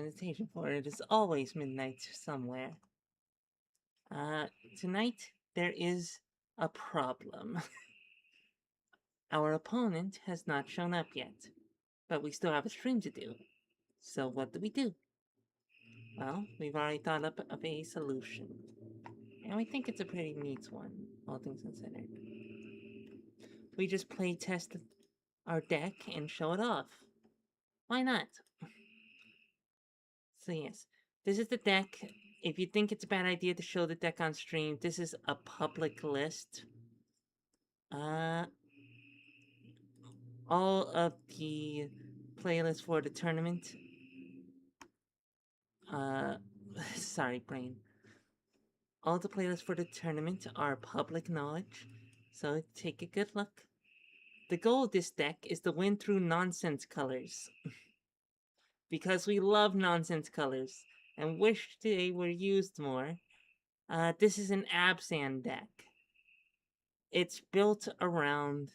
meditation, for it is always midnight somewhere. Tonight there is a problem. Our opponent has not shown up yet, but we still have a stream to do. So what do? Well, we've already thought up of a solution. And we think it's a pretty neat one, all things considered. We just play test our deck and show it off. Why not? So yes, this is the deck. If you think it's a bad idea to show the deck on stream, this is a public list. All of the playlists for the tournament. Sorry, brain. All the playlists for the tournament are public knowledge, so take a good look. The goal of this deck is to win through nonsense colors. Because we love nonsense colors and wish they were used more. This is an Absan deck. It's built around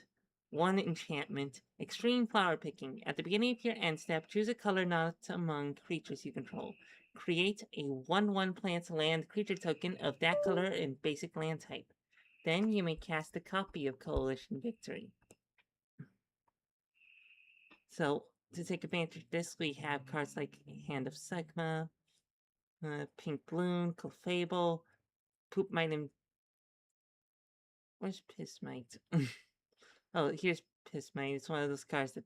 one enchantment, extreme flower picking. At the beginning of your end step, choose a color not among creatures you control. Create a 1/1 plant land creature token of that color in basic land type. Then you may cast a copy of Coalition Victory. So, to take advantage of this, we have cards like Hand of Sigma, Pink Bloom, Clefable, Poop Might, and... Where's Piss Mite? Oh, here's Piss Mite. It's one of those cards that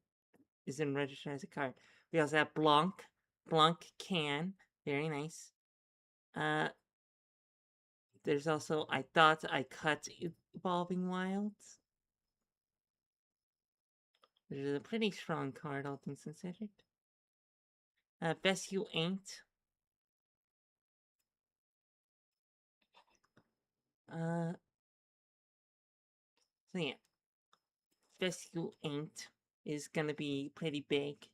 isn't registered as a card. We also have Blanc. Blanc can. Very nice. There's also I Thought I Cut Evolving Wilds. Which is a pretty strong card, all things considered. Best You Ain't. So yeah. Best You Ain't is gonna be pretty big.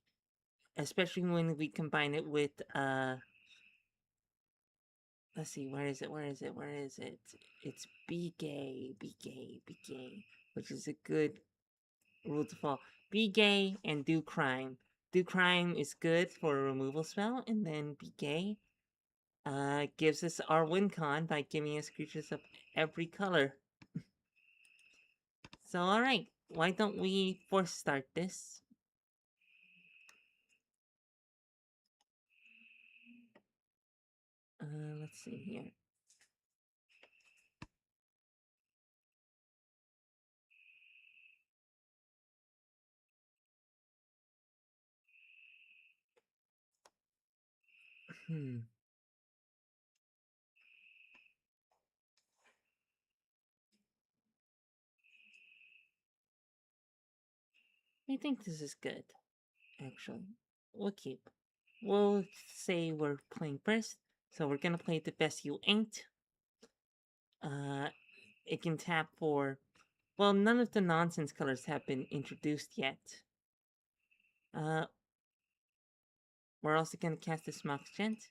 Especially when we combine it with, let's see, where is it? It's Be Gay, which is a good rule to follow. Be Gay and Do Crime. Do Crime is good for a removal spell, and then Be Gay gives us our win con by giving us creatures of every color. So, alright, why don't we force start this? Let's see here. I think this is good, actually. We'll keep. We'll say we're playing first, so we're gonna play the Best You Ain't. It can tap for... Well, none of the nonsense colors have been introduced yet. We're also gonna cast this Mox Gent.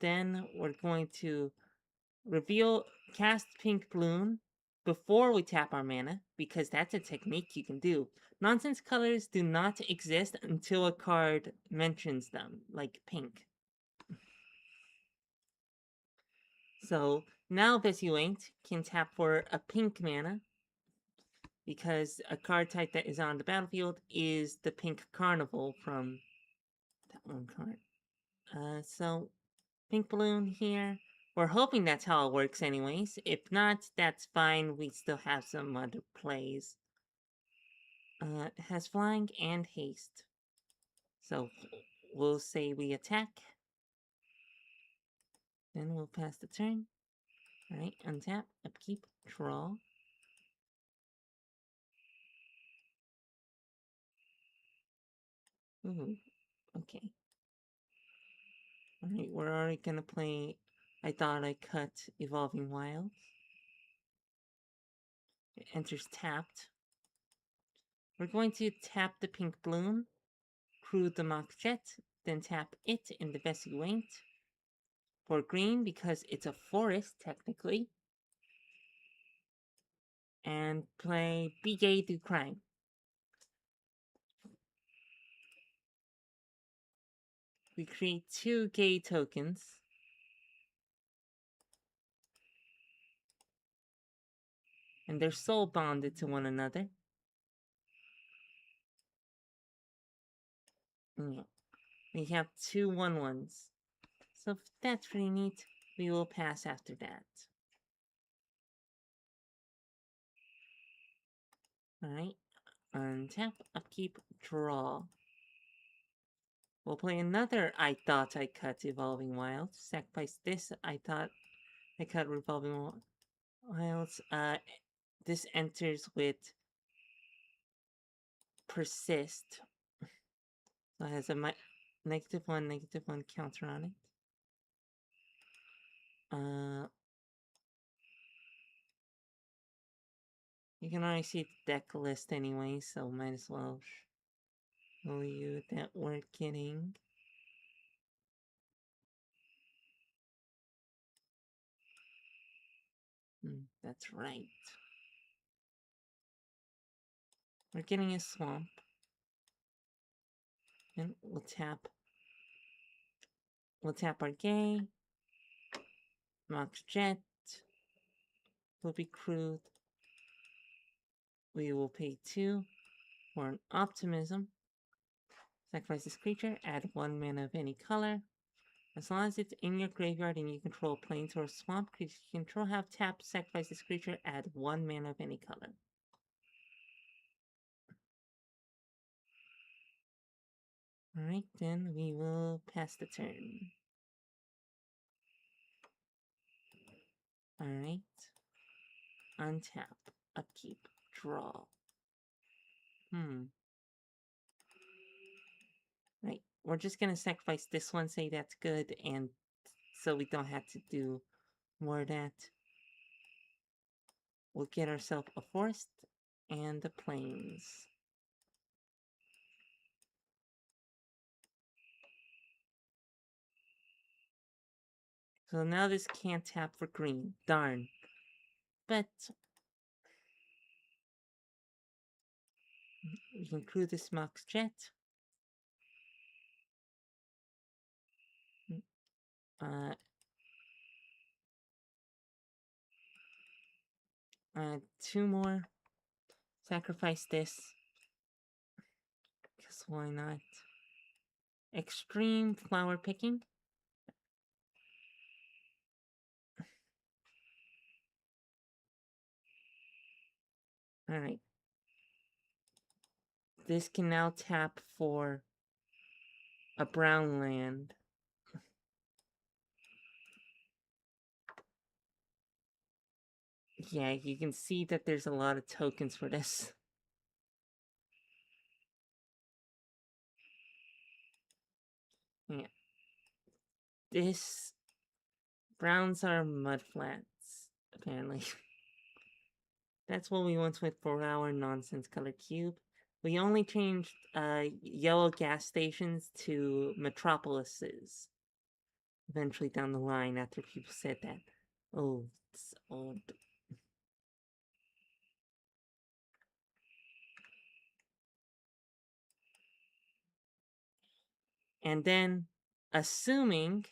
Then we're going to cast Pink Bloom before we tap our mana, because that's a technique you can do. Nonsense colors do not exist until a card mentions them, like pink. So now Best You Ain't can tap for a pink mana, because a card type that is on the battlefield is the Pink Carnival from that one card. So Pink Balloon here. We're hoping that's how it works anyways. If not, that's fine. We still have some other plays. It has flying and haste. So we'll say we attack. Then we'll pass the turn. Alright, untap, upkeep, draw. Ooh, okay. Alright, we're already gonna play I Thought I Cut Evolving Wilds. It enters tapped. We're going to tap the Pink Bloom, crew the Mock Jet, then tap it in the Best You Ain't for green because it's a forest, technically. And play Be Gay, Do Crime. we create 2 gay tokens. And they're soul bonded to one another. Yeah. We have 2 1-1s. So that's pretty neat. We will pass after that. Alright. Untap, upkeep, draw. We'll play another I Thought I Cut Evolving Wilds. Sacrifice this I Thought I Cut Revolving Wilds. This enters with Persist. So it has a -1 counter on it. You can already see the deck list anyway, so might as well show you that we're getting. That's right. We're getting a swamp. And we'll tap our gay. Mox Jet will be crude. We will pay 2 for an Optimism. Sacrifice this creature, add 1 mana of any color. As long as it's in your graveyard and you control plains or swamp creatures you control, have tapped, sacrifice this creature, add 1 mana of any color. Alright, then we will pass the turn. Alright. Untap. Upkeep. Draw. Right. We're just gonna sacrifice this one, say that's good, and so we don't have to do more of that. We'll get ourselves a forest and the plains. So now this can't tap for green. Darn. But we can crew this Mox Jet. Uh, 2 more. Sacrifice this. Because why not? Extreme flower picking. Alright. This can now tap for a brown land. Yeah, you can see that there's a lot of tokens for this. Yeah. This... Browns are mudflats, apparently. That's what we went with for our nonsense color cube. We only changed yellow gas stations to metropolises. Eventually down the line after people said that. Oh, it's old. And then, assuming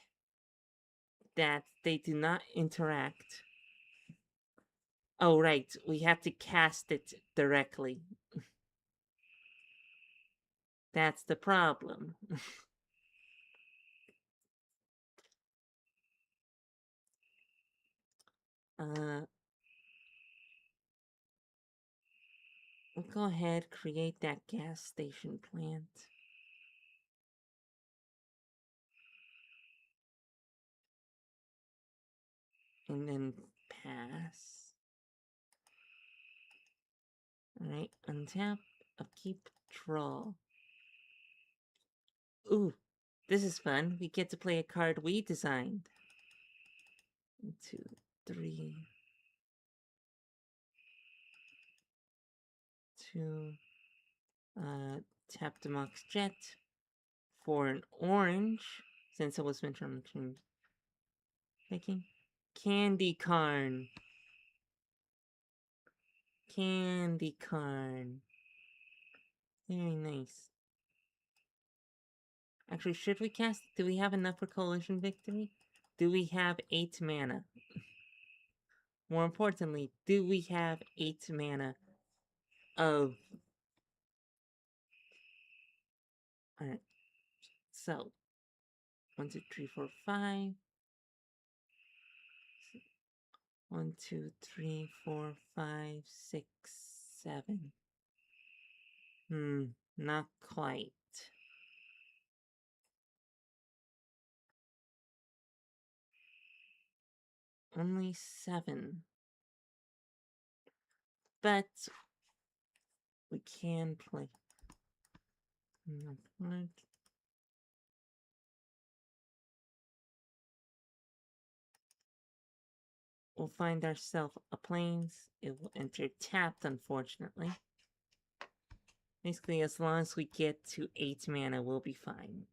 that they do not interact. Oh, right, we have to cast it directly. That's the problem. We'll go ahead, create that gas station plant. And then pass. Alright, untap, upkeep, draw. Ooh, this is fun. We get to play a card we designed. 1, 2, 3. 2. Tap the Mox Jet for an orange, since it was meant on the turn. Making Candy Carn. Candy Carn. Very nice. Actually, should we cast? Do we have enough for Coalition Victory? Do we have 8 mana? More importantly, do we have 8 mana of... Alright, so 1, 2, 3, 4, 5. 1, 2, 3, 4, 5, 6, 7. Not quite. Only 7. But we can play. We'll find ourselves a plains. It will enter tapped, unfortunately. Basically, as long as we get to 8 mana, we'll be fine.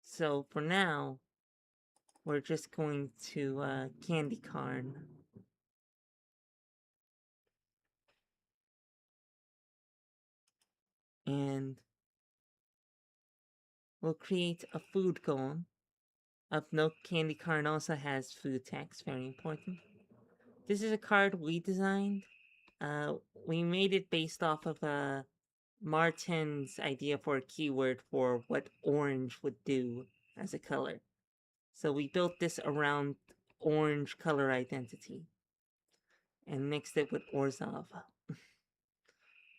So, for now, we're just going to Candy Carn. And we'll create a food golem. Of note, Candy Carn also has food text, very important. This is a card we designed. We made it based off of Martin's idea for a keyword for what orange would do as a color. So we built this around orange color identity. And mixed it with Orzhov.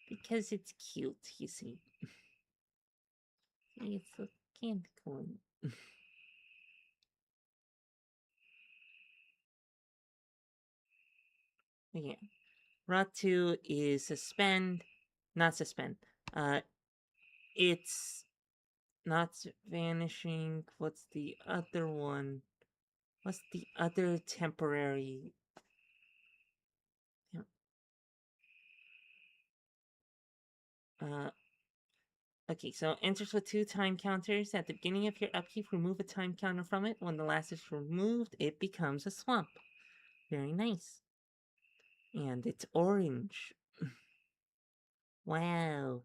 Because it's cute, you see. It's a candy corn. Yeah. Ratu is suspend. Not suspend. It's not vanishing. What's the other one? What's the other temporary? Okay, so enters with 2 time counters. At the beginning of your upkeep, remove a time counter from it. When the last is removed, it becomes a swamp. Very nice. And it's orange. Wow.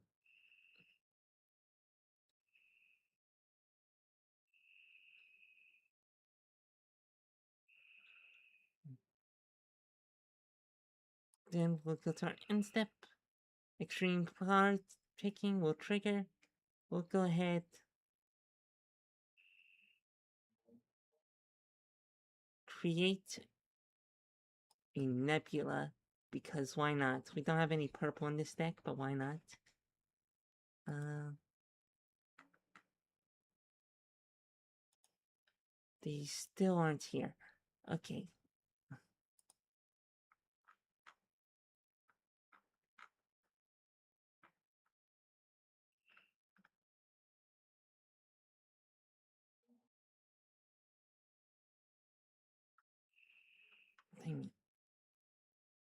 Then we'll go to our end step. Extreme card picking will trigger. We'll go ahead. Create a nebula. Because why not? We don't have any purple in this deck, but why not? They still aren't here. Okay. Dang it.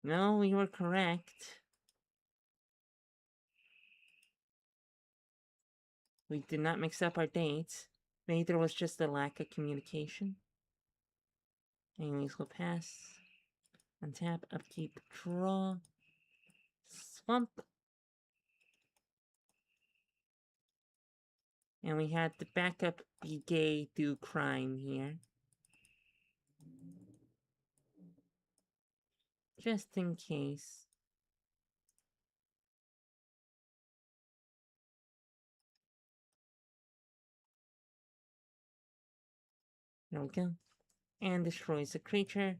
No, we were correct. We did not mix up our dates. Maybe there was just a lack of communication. Anyways, we'll pass. Untap, upkeep, draw. Swamp. And we had the backup be gay, do crime here. Just in case. There we go. And destroys a creature.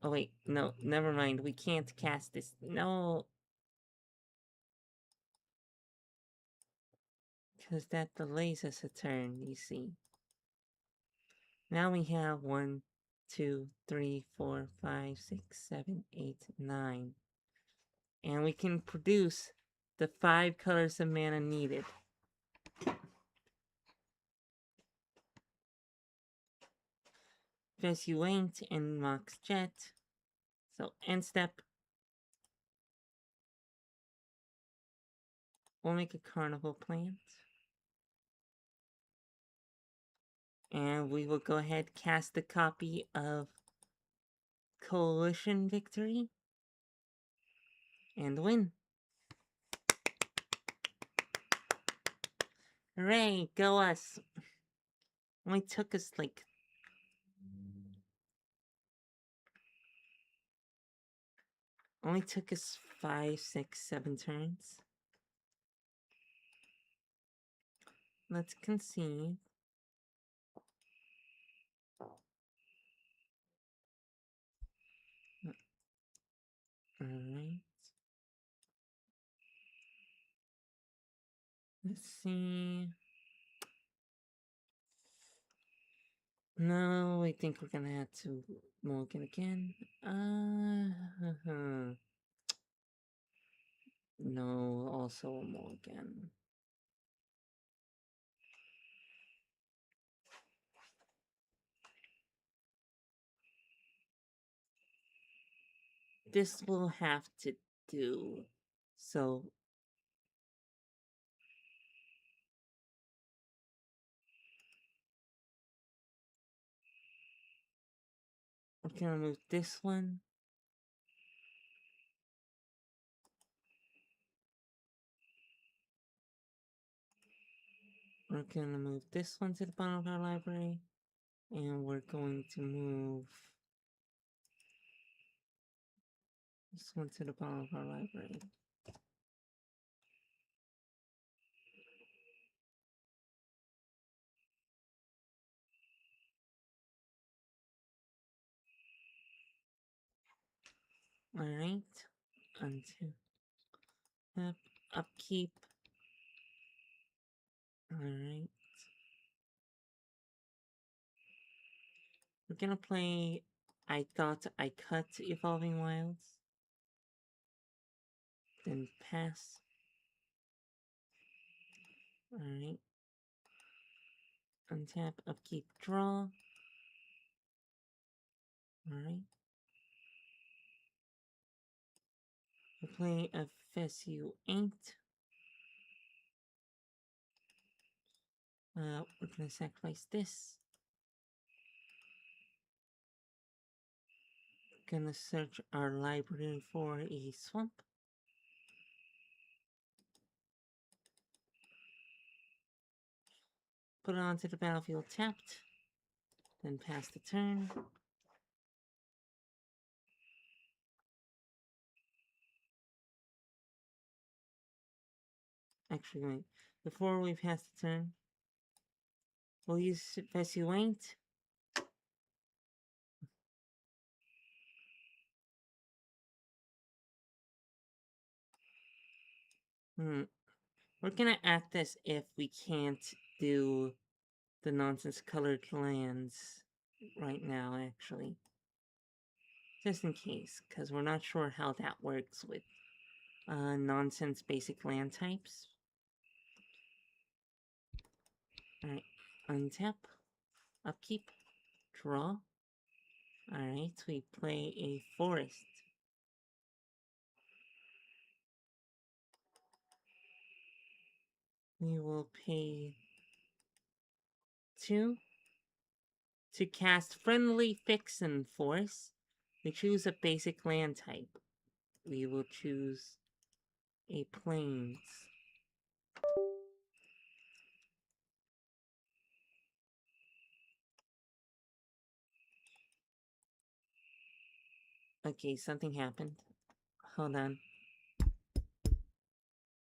Oh wait, no, never mind. We can't cast this. No. Because that delays us a turn, you see. Now we have 1, 2, 3, 4, 5, 6, 7, 8, 9. And we can produce the 5 colors of mana needed. Because you ain't in Mox Jet. So end step. We'll make a carnival plant. And we will go ahead cast a copy of coalition victory and win. Hooray, go us! Only took us like... Only took us 5, 6, 7 turns. Let's concede. Alright. Let's see. No, I think we're gonna have to mulligan again. No, also a mulligan. This will have to do. So we're gonna move this one. We're gonna move this one to the bottom of our library. And we're going to move this one to the bottom of our library. Alright. Until upkeep. Alright. We're gonna play I Thought I Cut Evolving Wilds. Then pass. Alright. Untap, upkeep, draw. Alright. We play a Fess You Ain't. We're gonna sacrifice this. Gonna search our library for a swamp. Put it onto the battlefield tapped. Then pass the turn. Actually, wait. Before we pass the turn, we'll use Fess You Ain't. We're gonna act as if we can't do the nonsense colored lands right now, actually. Just in case, because we're not sure how that works with nonsense basic land types. Alright, untap, upkeep, draw. Alright, we play a forest. We will pay 2 to cast Friendly Fixin' Force. We choose a basic land type. We will choose a plains. Okay, something happened. Hold on.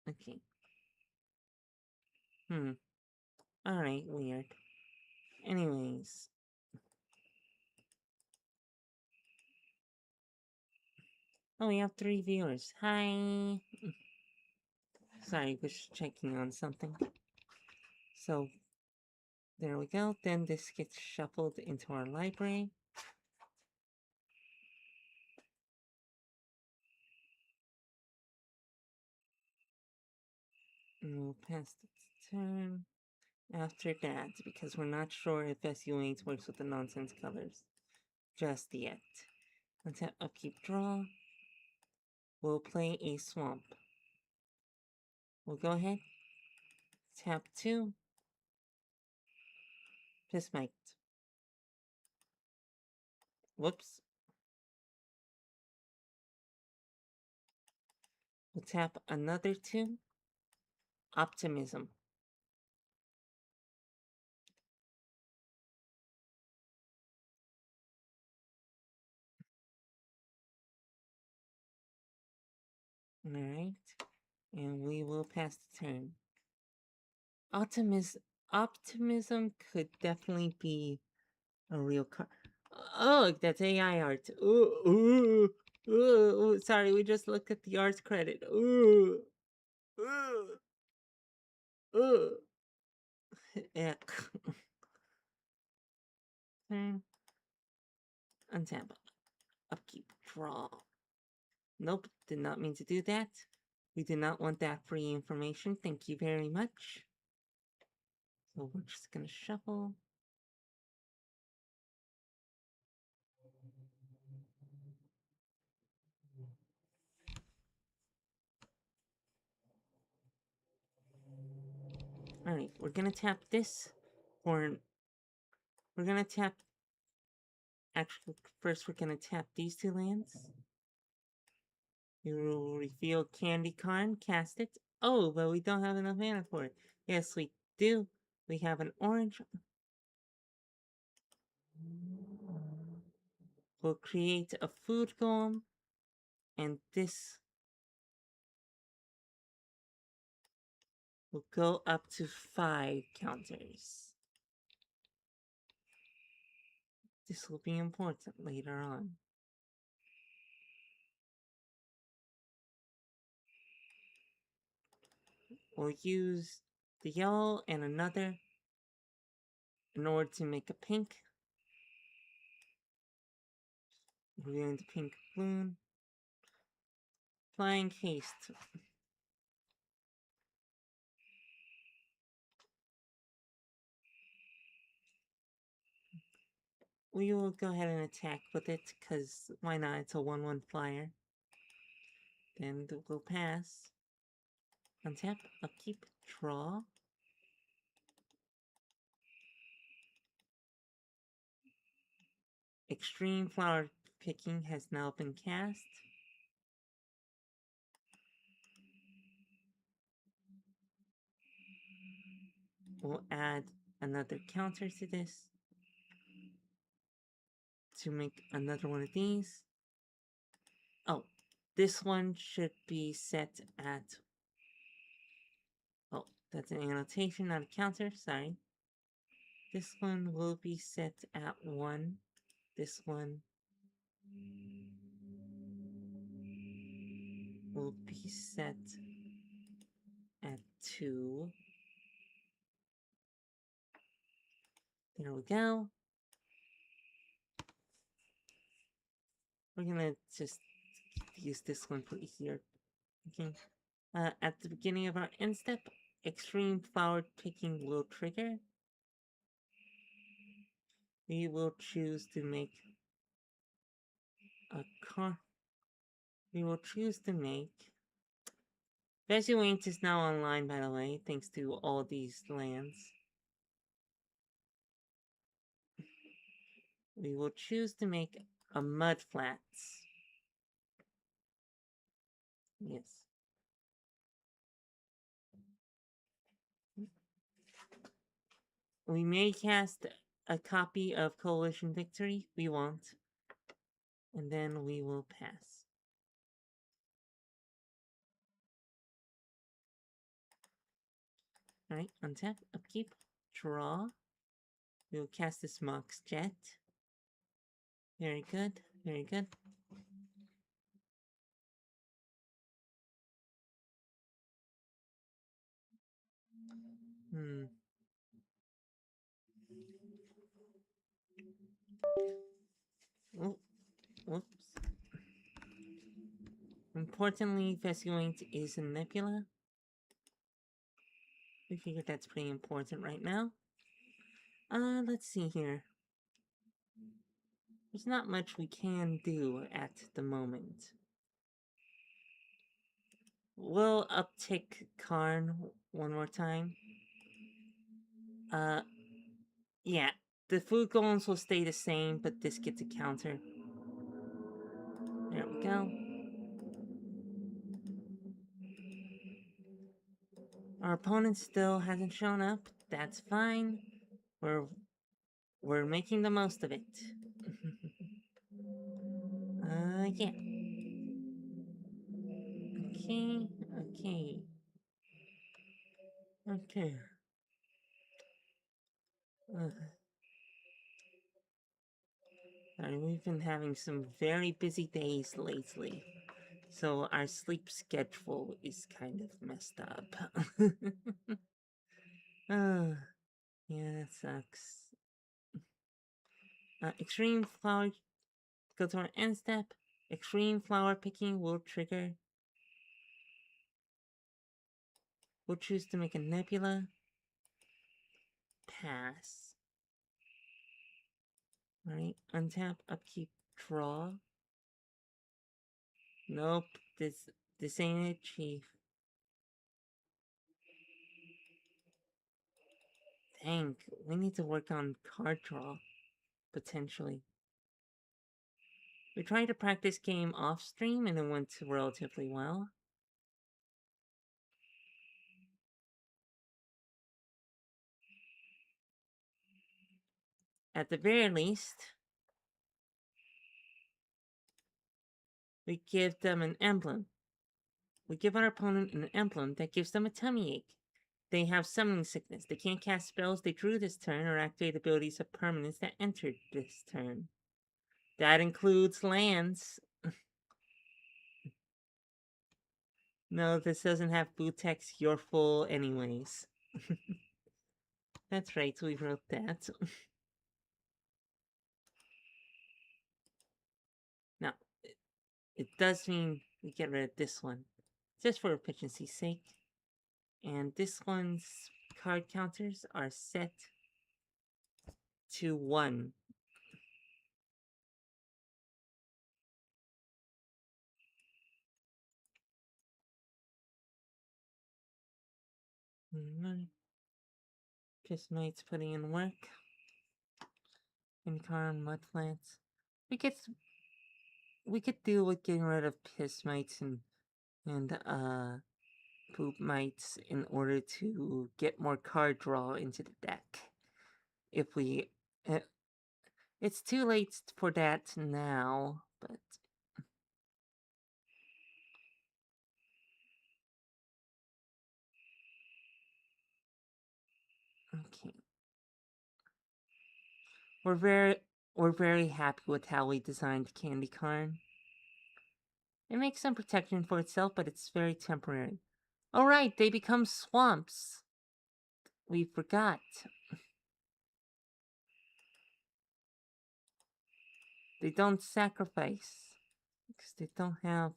Okay. Alright, weird. Anyways. Oh, we have 3 viewers. Hi! Sorry, was checking on something. So, there we go. Then this gets shuffled into our library. And we'll pass the turn. After that, because we're not sure if SU8 works with the nonsense colors just yet. Untap, upkeep, draw. We'll play a swamp. We'll go ahead. Tap 2. Pismite. Whoops. We'll tap another two. Optimism. Alright. And we will pass the turn. Optimism could definitely be a real card. Oh, that's AI art. Ooh, sorry, we just looked at the arts credit. Ooh. Yeah. Turn. Untap. Upkeep. Draw. Nope, did not mean to do that. We did not want that free information. Thank you very much. So we're just gonna shuffle. Alright, we're gonna tap this for... We're gonna tap... Actually, first we're gonna tap these two lands. You will reveal Candy Corn, cast it. Oh, but we don't have enough mana for it. Yes, we do. We have an orange. We'll create a food golem. And this will go up to 5 counters. This will be important later on. We'll use the yellow and another in order to make a pink. We're going to pink balloon. Flying haste. We will go ahead and attack with it, because why not? It's a 1/1 flyer. Then we'll pass. Untap, upkeep, draw. Extreme flower picking has now been cast. We'll add another counter to this to make another one of these. Oh, this one should be set at... Oh, that's an annotation, not a counter, sorry. This one will be set at 1. This one will be set at 2. There we go. We're gonna just use this one for easier. Okay. At the beginning of our end step, extreme flower picking will trigger. We will choose to make a car. We will choose to make... Vesuant is now online, by the way, thanks to all these lands. We will choose to make a mud flats. Yes. We may cast a copy of Coalition Victory. We won't. And then we will pass. Alright, untap, upkeep, draw. We will cast this Mox Jet. Very good, very good. Oh, whoops. Importantly, Vesuant is a nebula. We figured that's pretty important right now. Let's see here. There's not much we can do at the moment. We'll uptick Karn one more time. Yeah, the food golems will stay the same, but this gets a counter. There we go. Our opponent still hasn't shown up. That's fine. We're we're making the most of it. Yeah. Okay, okay, okay. Uh, Sorry, we've been having some very busy days lately, so our sleep schedule is kind of messed up. uh, yeah, that sucks. Extreme flower, go to our end step. Extreme flower picking will trigger. We'll choose to make a nebula. Pass. Alright, untap, upkeep, draw. Nope, this ain't it, Chief. Dang, we need to work on card draw, potentially. We tried to practice game off stream and it went relatively well. At the very least, we give them an emblem. We give our opponent an emblem that gives them a tummy ache. They have summoning sickness. They can't cast spells they drew this turn or activate abilities of permanents that entered this turn. That includes lands. No, this doesn't have Bootex. You're full anyways. That's right, we wrote that. Now, it does mean we get rid of this one, just for efficiency's sake. And this one's card counters are set to 1. Just Knight's putting in work. Incarn Mudplants. We could deal with getting rid of Piss Mites and Poop Mites in order to get more card draw into the deck. If we it's too late for that now, but okay. We're very happy with how we designed Candy Carn. It makes some protection for itself, but it's very temporary. Alright, they become swamps. We forgot. They don't sacrifice. Because they don't have...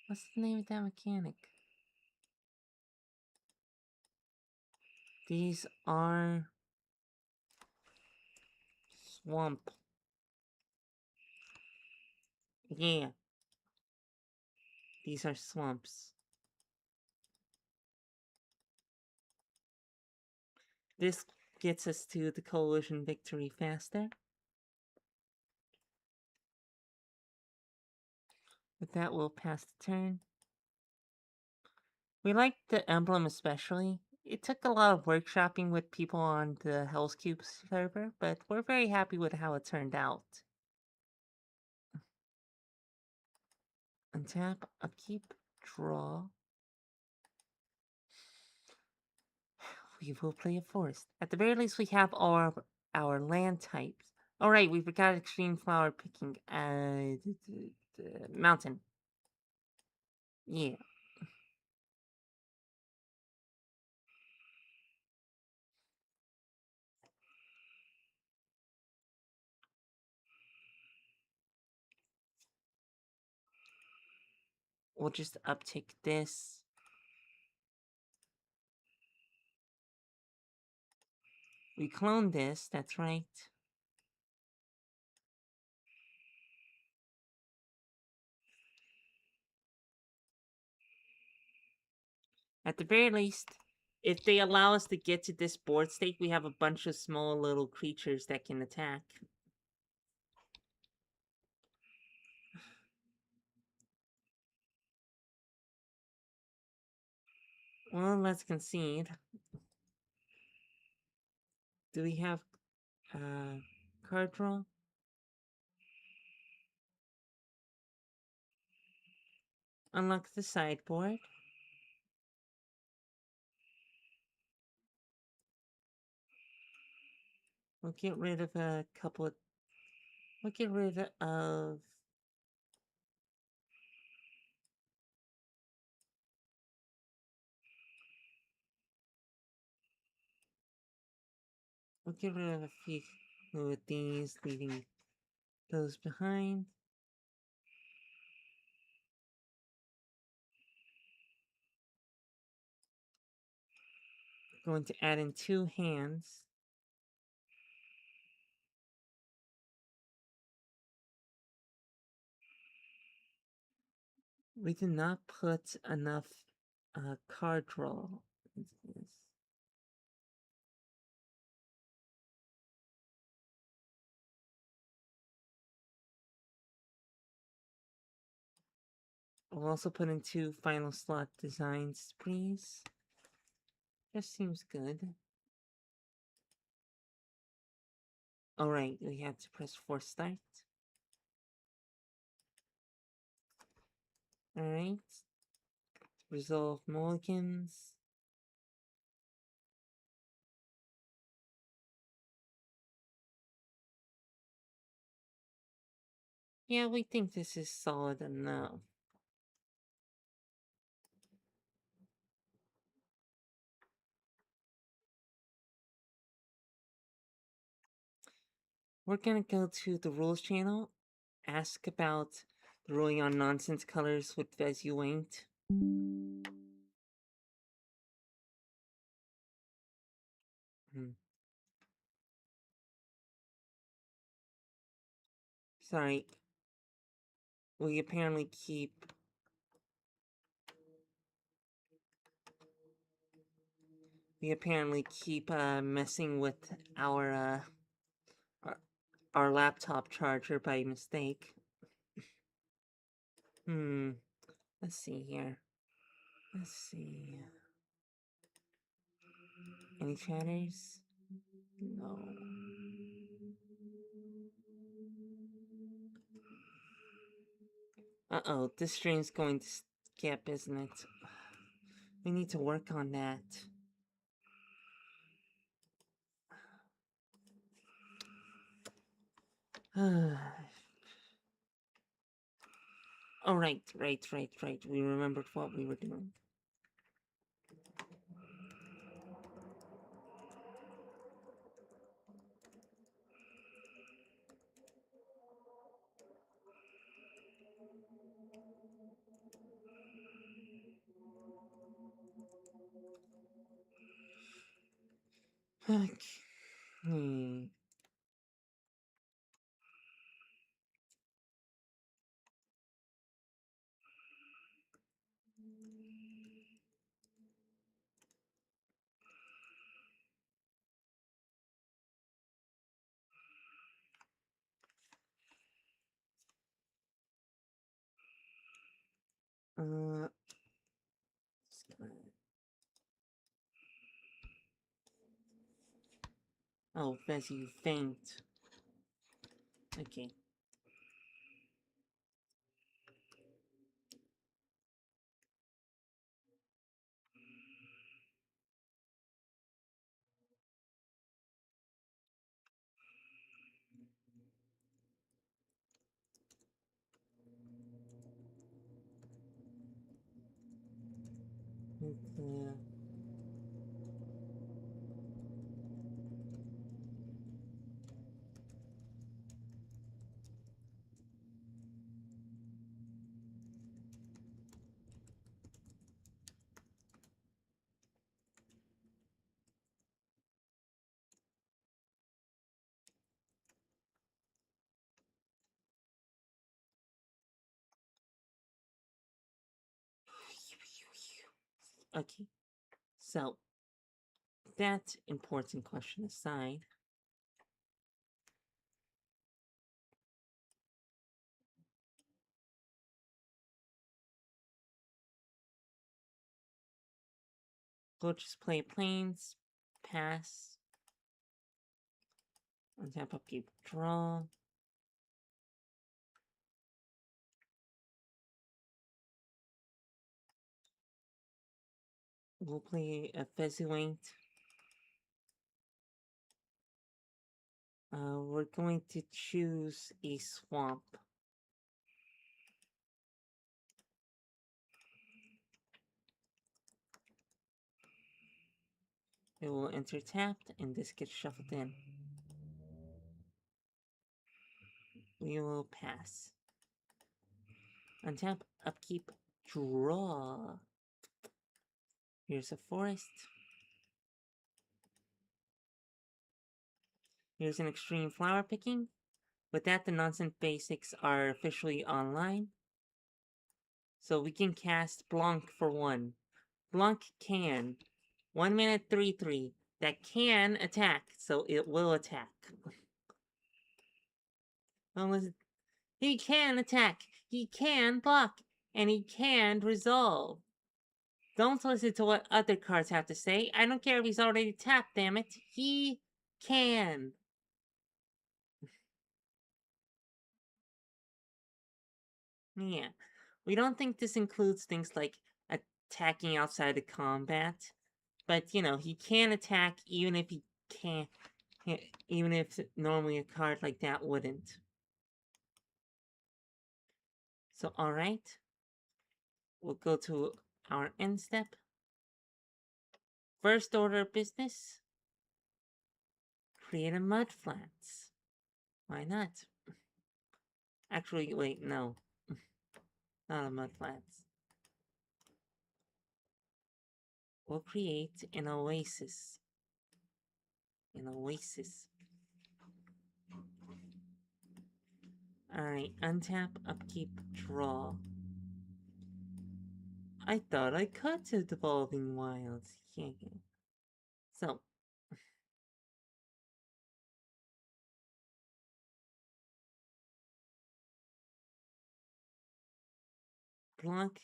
What's the name of that mechanic? These are... Swamp. Yeah. These are swamps. This gets us to the coalition victory faster. With that, we'll pass the turn. We like the emblem especially. It took a lot of workshopping with people on the Hellscube server, but we're very happy with how it turned out. Untap, upkeep, draw. We will play a forest. At the very least, we have our land types. Alright, we forgot extreme flower picking. Mountain. Yeah. We'll just uptick this. We cloned this, that's right. At the very least, if they allow us to get to this board state, we have a bunch of small little creatures that can attack. Well, let's concede. Do we have card draw? Unlock the sideboard. We'll get rid of a couple of... We'll get rid of... We'll get rid of a few of these, leaving those behind. Going to add in 2 hands. We did not put enough card draw into this. We'll also put in 2 final slot design sprees. Just seems good. Alright, we have to press force start. Alright. Resolve mulligans. Yeah, we think this is solid enough. We're gonna go to the rules channel, ask about the ruling on nonsense colors with Vez you ain't. Sorry. We apparently keep... messing with our laptop charger by mistake. Let's see here. Let's see. Any chatters? No. Uh-oh, this stream's going to skip, isn't it? We need to work on that. Oh, right. We remembered what we were doing. Okay. Oh, Vez, you faint. Okay. Okay. So, that important question aside, We'll just play planes. Pass. Untap, upkeep, draw. We'll play a Fezziwant. We're going to choose a swamp. It will enter tapped, and this gets shuffled in. We will pass. Untap, upkeep, draw. Here's a forest. Here's an extreme flower picking. With that, the nonsense basics are officially online. So we can cast Blanc for 1. Blanc can. 1 mana 3/3. That can attack, so it will attack. He can attack, he can block, and he can resolve. Don't listen to what other cards have to say. I don't care if he's already tapped, damn it. He can. Yeah. We don't think this includes things like attacking outside of combat. But, you know, he can attack even if he can't. Even if normally a card like that wouldn't. So, alright. We'll go to our end step. First order of business. Create a mud flats. Why not? Actually, wait, no. Not a mud flats. We'll create an oasis. An oasis. Alright, untap, upkeep, draw. I thought I cut to Evolving Wilds. Yeah. So. Blanc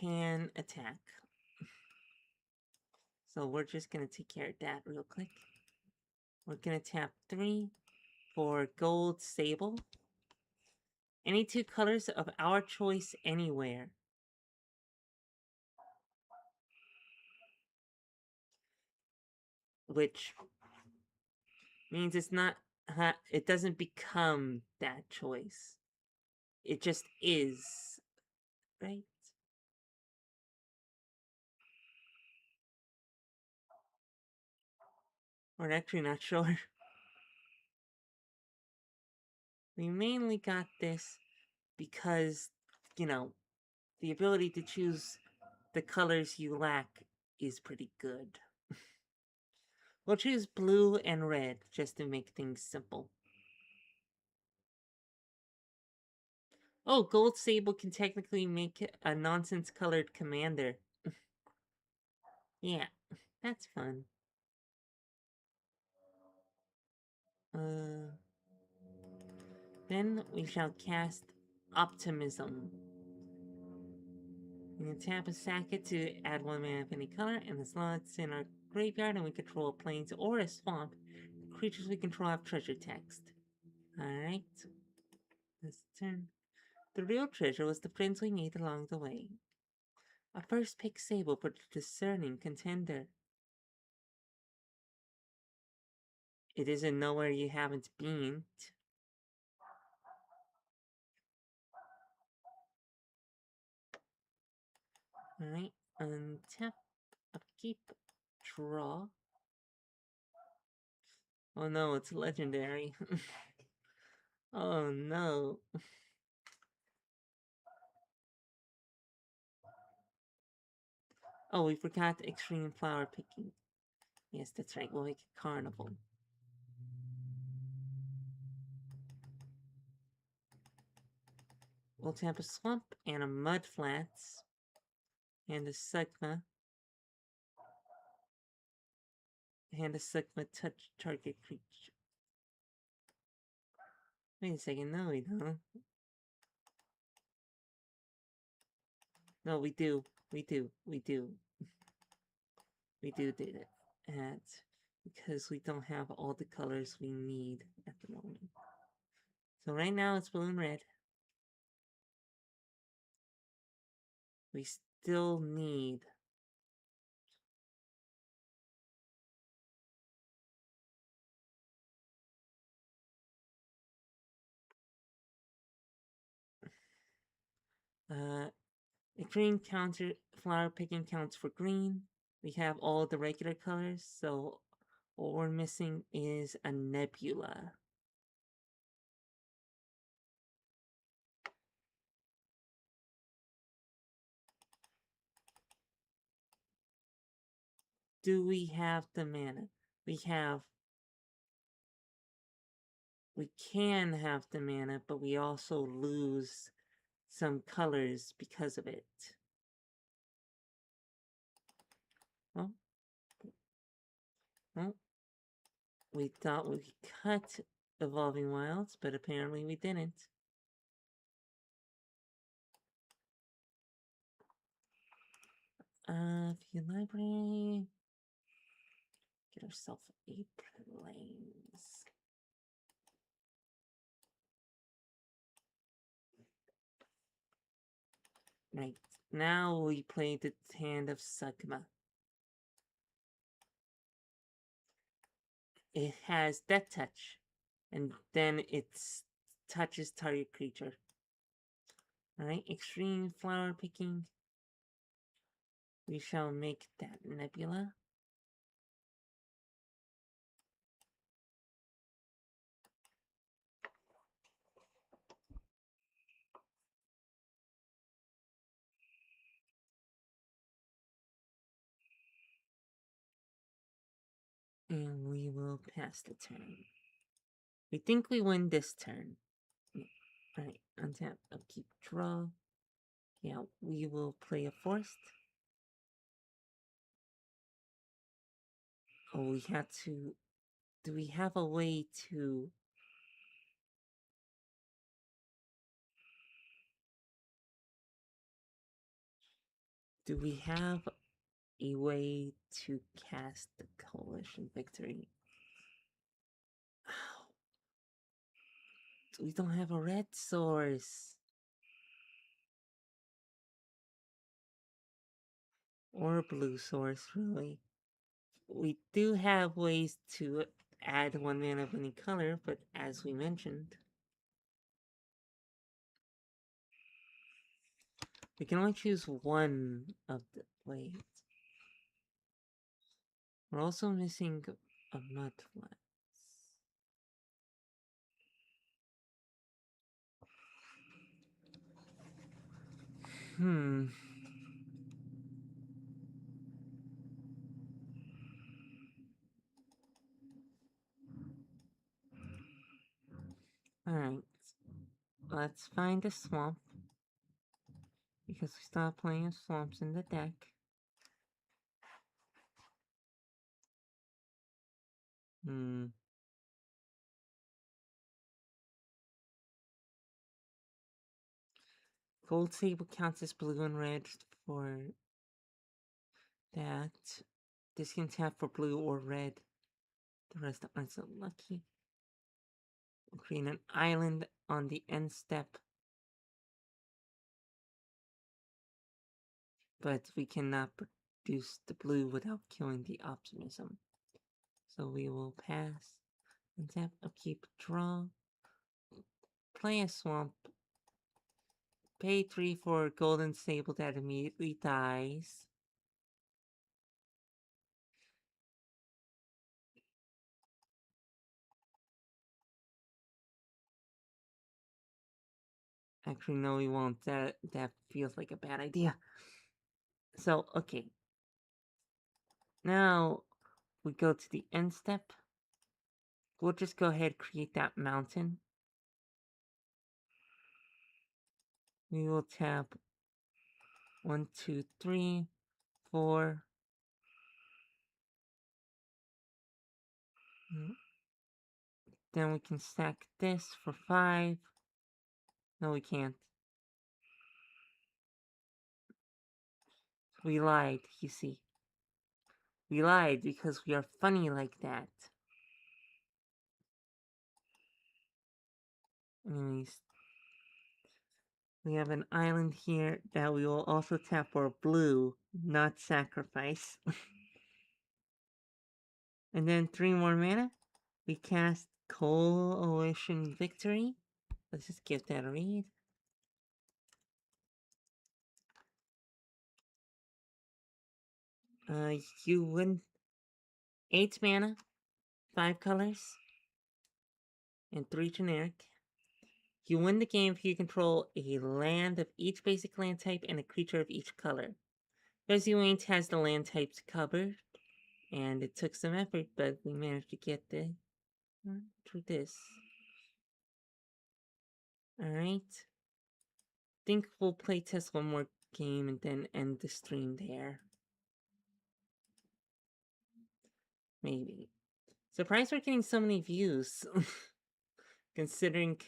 can attack. So we're just gonna take care of that real quick. We're gonna tap 3 for gold sable. Any 2 colors of our choice anywhere. Which means it's not, it doesn't become that choice. It just is, right? We're actually not sure. We mainly got this because, you know, the ability to choose the colors you lack is pretty good. We'll choose blue and red just to make things simple. Oh, Gold Sable can technically make a nonsense-colored commander. Yeah, that's fun. Then we shall cast Optimism. We can tap a Sacket to add 1 mana of any color, and as long as it's in our graveyard and we control a plains or a swamp, the creatures we control have treasure text. Alright. This turn. The real treasure was the friends we made along the way. A first pick Sable for the discerning contender. It isn't nowhere you haven't been. Alright, untap, upkeep, draw. Oh no, it's legendary. Oh no. Oh, we forgot extreme flower picking. Yes, that's right, we'll make a carnival. We'll tap a swamp and a mud flats. And a Sigma. And a Sigma touch target creature. Wait a second, no we don't. No, we do. We do. We do it at because we don't have all the colors we need at the moment. So right now it's blue and red. We still need a green counter flower picking counts for green. We have all the regular colors, so all we're missing is a nebula. Do we have the mana? We can have the mana, but we also lose some colors because of it. Well, well, we thought we cut Evolving Wilds, but apparently we didn't. View library. Get ourselves a plains. Right. Now we play the hand of Sugma. It has Death Touch, and then it touches target creature. Alright, extreme flower picking. We shall make that nebula. And we will pass the turn. We think we win this turn. Alright, untap, upkeep, draw. Yeah, we will play a forest. Oh, we had to... Do we have a way to... Do we have a way to cast the Coalition Victory? We don't have a red source. Or a blue source, really. We do have ways to add 1 mana of any color, but as we mentioned, we can only choose one of the ways. We're also missing a Mudflax. Alright. Let's find a swamp. Because we still have plenty of swamps in the deck. Gold Sable counts as blue and red for that. This can tap for blue or red. The rest aren't so lucky. We'll create an island on the end step. But we cannot produce the blue without killing the optimism. So we will pass. And tap, upkeep, draw. Play a swamp. Pay 3 for golden sable that immediately dies. Actually, no, we won't. That feels like a bad idea. So, okay. Now, we go to the end step. We'll just go ahead and create that mountain. We will tap 1, 2, 3, 4. Then we can stack this for 5. No, we can't. We lied, you see. We lied because we are funny like that. Anyways, we have an island here that we will also tap for blue, not sacrifice. And then 3 more mana. We cast Coalition Victory. Let's just give that a read. You win 8 mana, 5 colors, and 3 generic. You win the game if you control a land of each basic land type and a creature of each color. Madwomen has the land types covered, and it took some effort, but we managed to get through this. Alright. Think we'll play test one more game and then end the stream there. Maybe. Surprised we're getting so many views. Considering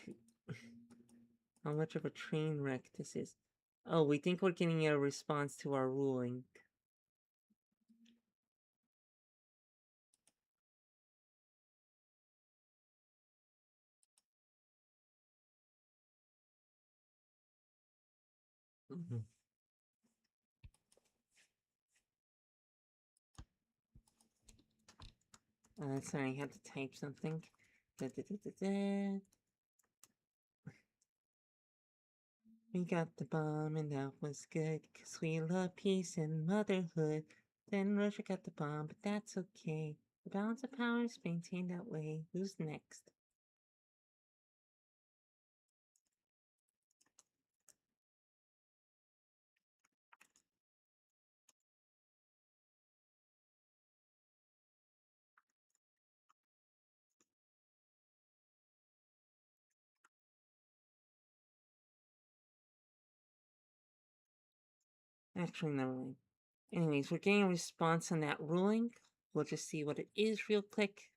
how much of a train wreck this is. Oh, we think we're getting a response to our ruling. Sorry, I had to type something. We got the bomb and that was good, 'cause we love peace and motherhood. Then Russia got the bomb, but that's okay. The balance of power is maintained that way. Who's next? Actually, never mind. Anyways, we're getting a response on that ruling. We'll just see what it is real quick.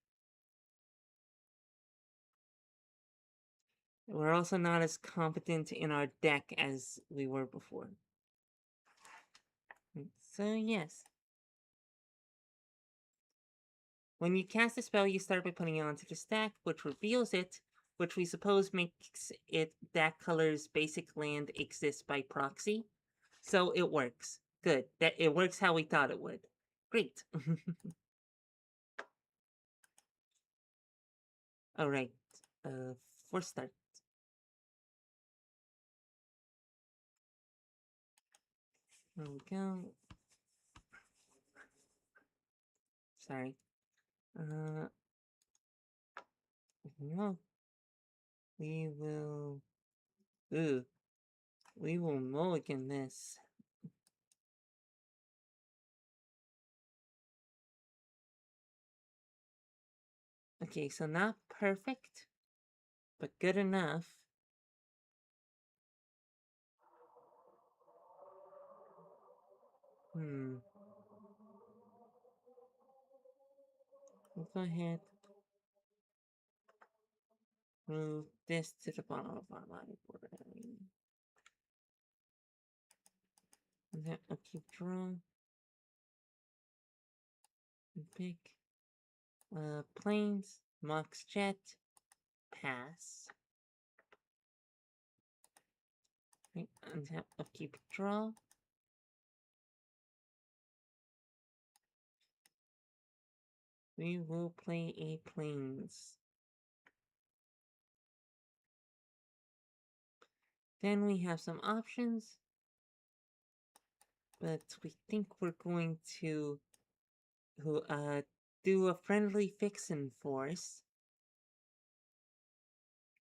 We're also not as confident in our deck as we were before. So, yes. When you cast a spell, you start by putting it onto the stack, which reveals it, which we suppose makes it that color's basic land exist by proxy. So it works. Good. That it works how we thought it would. Great. Alright. For start. There we go. Sorry. No. We will... Ooh. We will mulligan this. Okay, so not perfect, but good enough. We'll go ahead. Move this to the bottom of our library. And then I'll keep drawing. Pick. Planes. Mox Jet. Pass. Right, untap, upkeep, draw. We will play a planes. Then we have some options, but we think we're going to do a friendly fix-in force.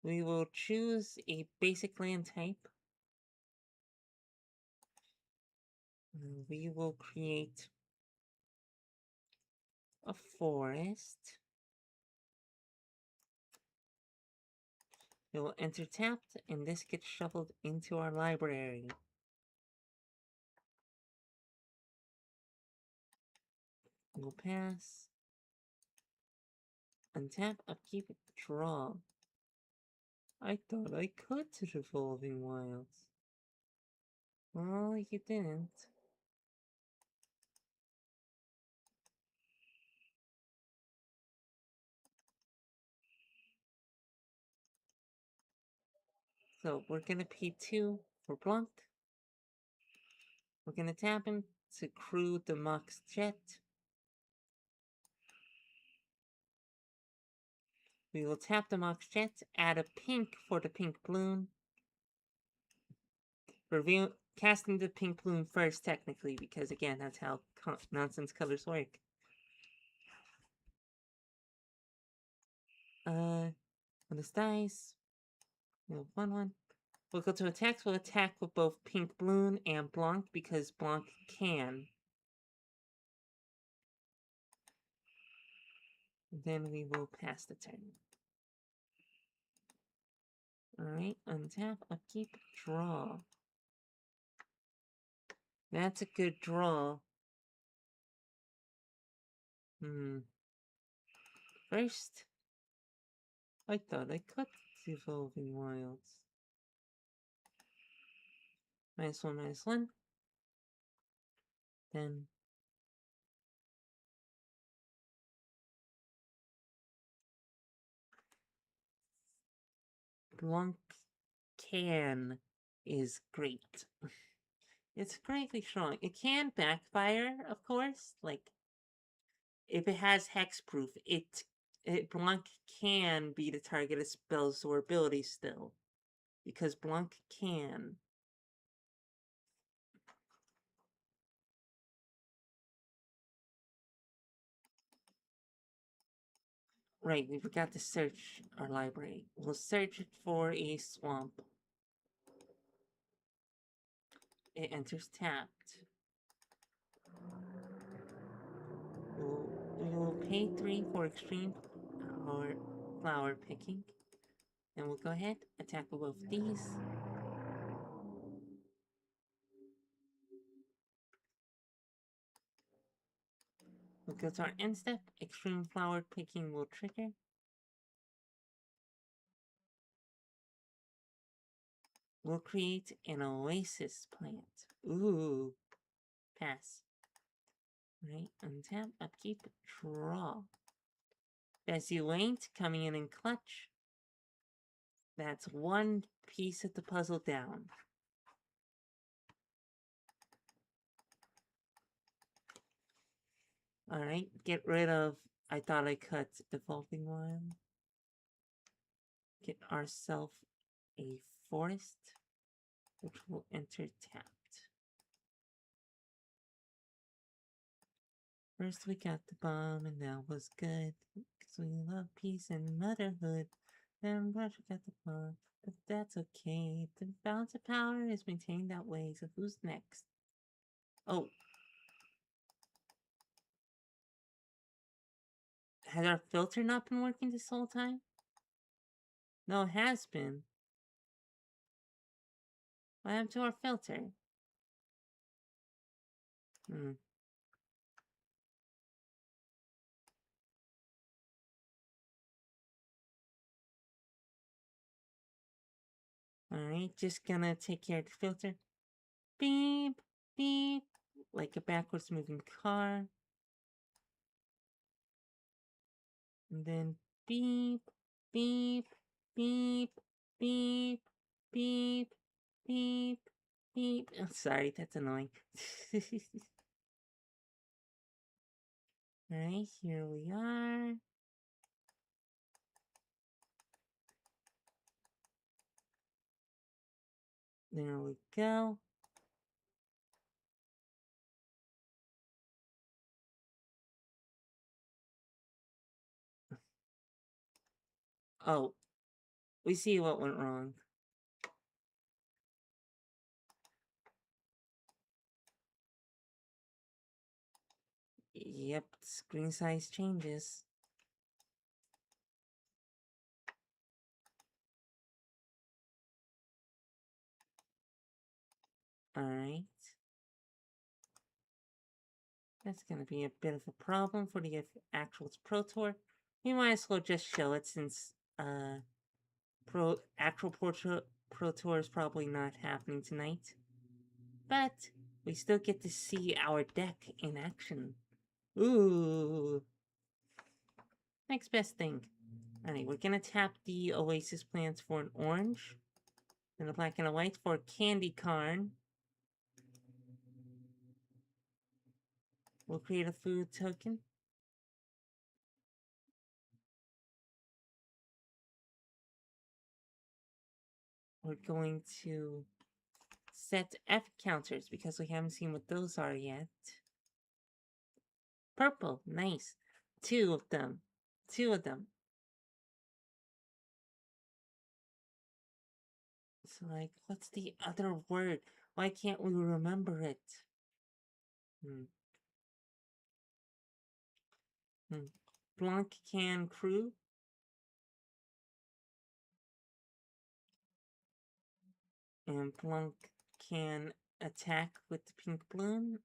We will choose a basic land type. We will create a forest. It will enter tapped, and this gets shuffled into our library. We'll pass. Untap, upkeep, draw. I thought I could to Revolving Wilds. Well, you didn't. So we're gonna pay 2 for Blanc. We're gonna tap him to crew the Mox Jet. We will tap the Mox Jet, add a pink for the pink balloon. Reveal casting the pink balloon first, technically, because again, that's how nonsense colors work. On this dice, we'll 1/1. We'll go to attacks. We'll attack with both pink balloon and Blanc because Blanc can. Then we will pass the turn. Alright, untap, upkeep, draw. That's a good draw. First, I thought I cut Evolving Wilds. -1/-1. Then Blanc can is great. It's greatly strong. It can backfire, of course. Like, if it has hexproof, Blanc can be the target of spells or abilities still. Because Blanc can. Right, we forgot to search our library. We'll search for a swamp. It enters tapped. We will pay 3 for extreme or flower picking. And we'll go ahead, attack with both these. We'll go to our end step. Extreme flower picking will trigger. We'll create an oasis plant. Ooh. Pass. Right, untap, upkeep, draw. Bessie Waint coming in clutch. That's one piece of the puzzle down. Alright, get rid of I thought I cut Evolving Wild. Get ourselves a forest, which will enter tapped. First we got the bomb, and that was good, because we love peace and motherhood. Then we got the bomb, but that's okay. The balance of power is maintained that way, so who's next? Oh. Has our filter not been working this whole time? No, it has been. What happened to our filter? Alright, just gonna take care of the filter. Beep, beep, like a backwards moving car. And then beep, beep, beep, beep, beep, beep, beep. Oh, sorry, that's annoying. Alright, here we are. There we go. Oh, we see what went wrong. Yep, screen size changes. Alright. That's gonna be a bit of a problem for the actual Pro Tour. We might as well just show it since actual Pro Tour is probably not happening tonight. But we still get to see our deck in action. Ooh. Next best thing. Alright, we're gonna tap the Oasis plants for an orange. Then a black and a white for candy corn. We'll create a food token. We're going to set F counters because we haven't seen what those are yet. Purple, nice. 2 of them. 2 of them. So, like, what's the other word? Why can't we remember it? Blanc can crew. And Blanc can attack with the pink balloon.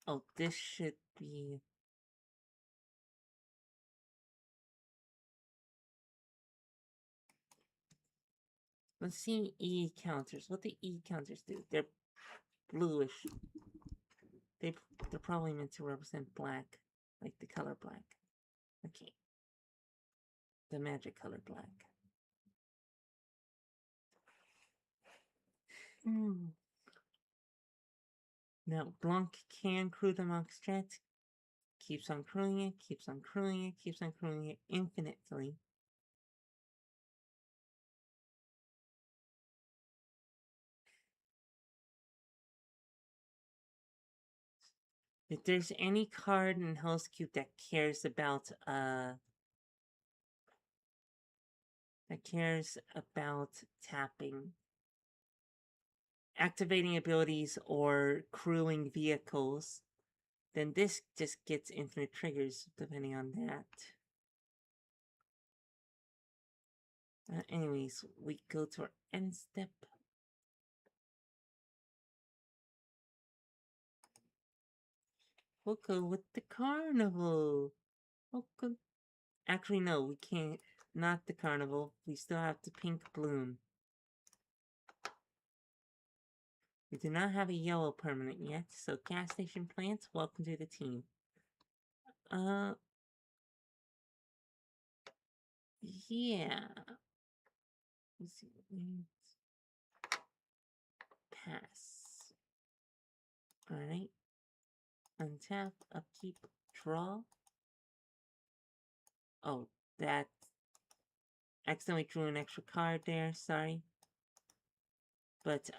Oh, this should be... Let's see E counters. What the E counters do? They're bluish. They're probably meant to represent black, like the color black. Okay. The magic color black. Now, Blanc can crew the Monk strat. Keeps on crewing it, keeps on crewing it, keeps on crewing it infinitely. If there's any card in Hellscube that cares about tapping, activating abilities, or crewing vehicles, then this just gets infinite triggers depending on that. Anyways, we go to our end step. We'll go with the carnival. Okay. Actually, no, we can't. Not the carnival. We still have the pink balloon. We do not have a yellow permanent yet, so gas station plants, welcome to the team. Yeah. Let's see what means. Pass. Alright. Untap, upkeep, draw. Oh, that accidentally drew an extra card there, sorry. But,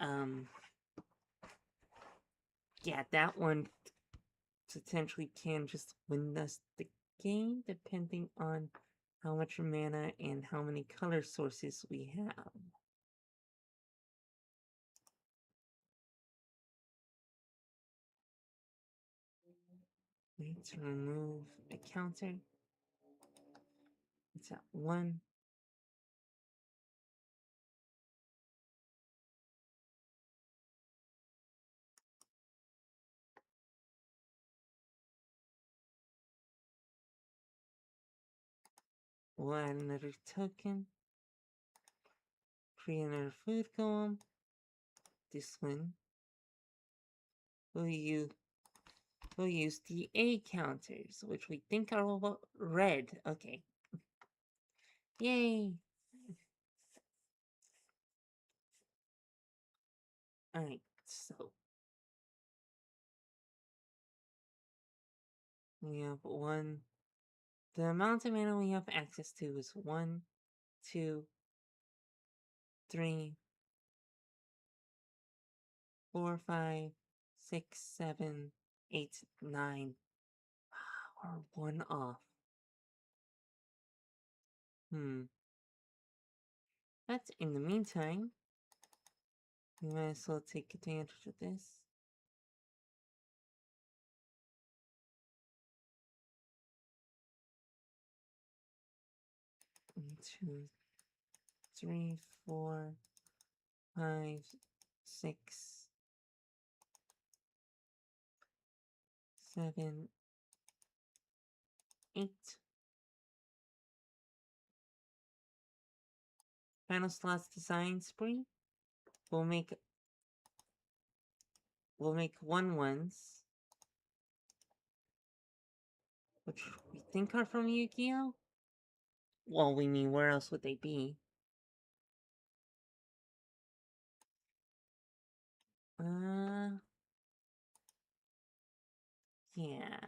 yeah, that one potentially can just win us the game, depending on how much mana and how many color sources we have. We need to remove a counter. It's at 1. We'll add another token. Create another food golem. This one. We'll use the A counters, which we think are all red. Okay. Yay! Alright, so we have 1. The amount of mana we have access to is 1, 2, 3, 4, 5, 6, 7, 8, 9. Wow, we're 1 off. But in the meantime, we might as well take advantage of this. One, 2, 3, 4, 5, 6, 7, 8. Final slots design spree. We'll make 1/1s, which we think are from Yu-Gi-Oh? Well, we mean, where else would they be? Yeah.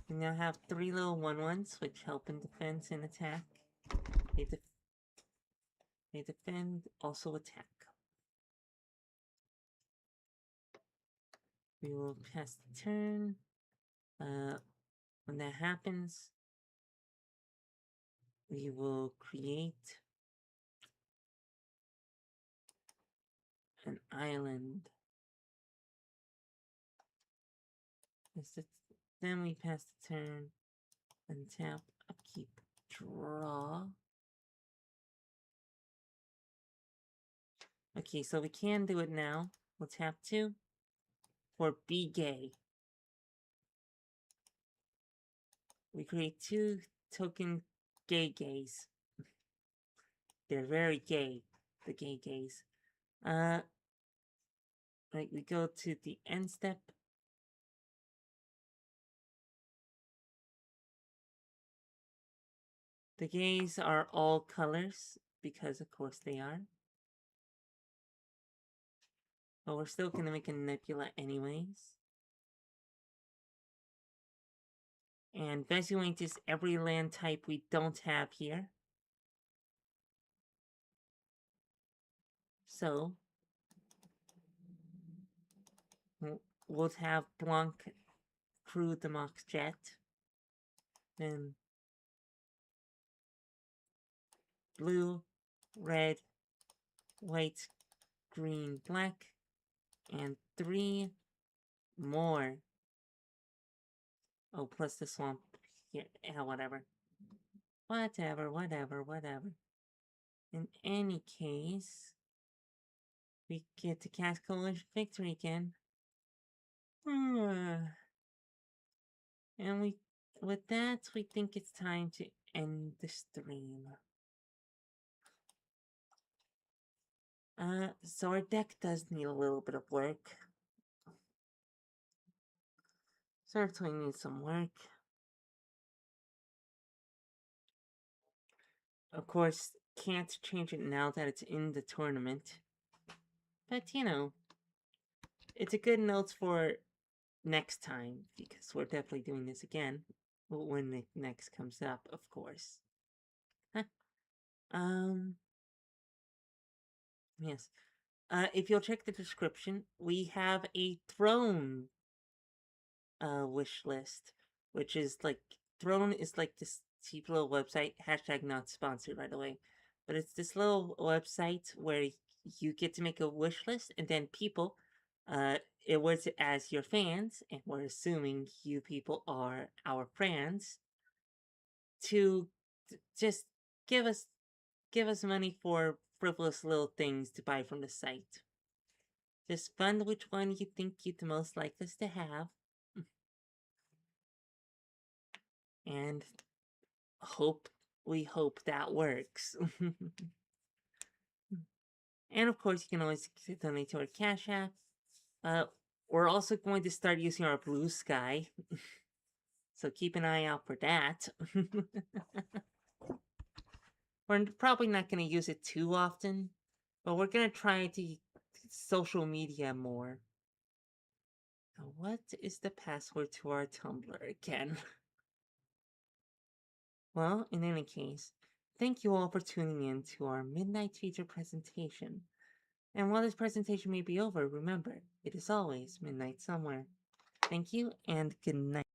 We now have 3 little 1/1s, which help in defense and attack. They, they defend, also attack. We will pass the turn. When that happens, we will create an island. Then we pass the turn, untap, upkeep, draw. Okay, so we can do it now. We'll tap 2 for Be Gay. We create 2 token gay gays. They're very gay, the gay gays. Right, we go to the end step. The gays are all colors, because of course they are. But we're still gonna make a nebula anyways. And Vesuint is every land type we don't have here. So, we'll have Blanc Crew the Mox Jet. Then blue, red, white, green, black, and 3 more. Oh, plus the swamp. Yeah, whatever. Whatever. In any case, we get to cast Coalition Victory again. And with that, we think it's time to end the stream. So our deck does need a little bit of work. Certainly needs some work. Of course, can't change it now that it's in the tournament. But, you know, it's a good note for next time, because we're definitely doing this again when it next comes up, of course. Yes. If you'll check the description, we have a throne wish list, which is like, Throne is like this cheap little website, hashtag not sponsored, by the way, but it's this little website where you get to make a wish list, and then people, it works as your fans, and we're assuming you people are our fans, to just give us money for frivolous little things to buy from the site. Just fund which one you think you'd the most like us to have. And we hope that works. And of course, you can always donate to our Cash App. We're also going to start using our Blue Sky. So keep an eye out for that. We're probably not going to use it too often, but we're going to try to social media more. Now, what is the password to our Tumblr again? Well, in any case, thank you all for tuning in to our Midnight Teacher presentation. And while this presentation may be over, remember, it is always midnight somewhere. Thank you, and good night.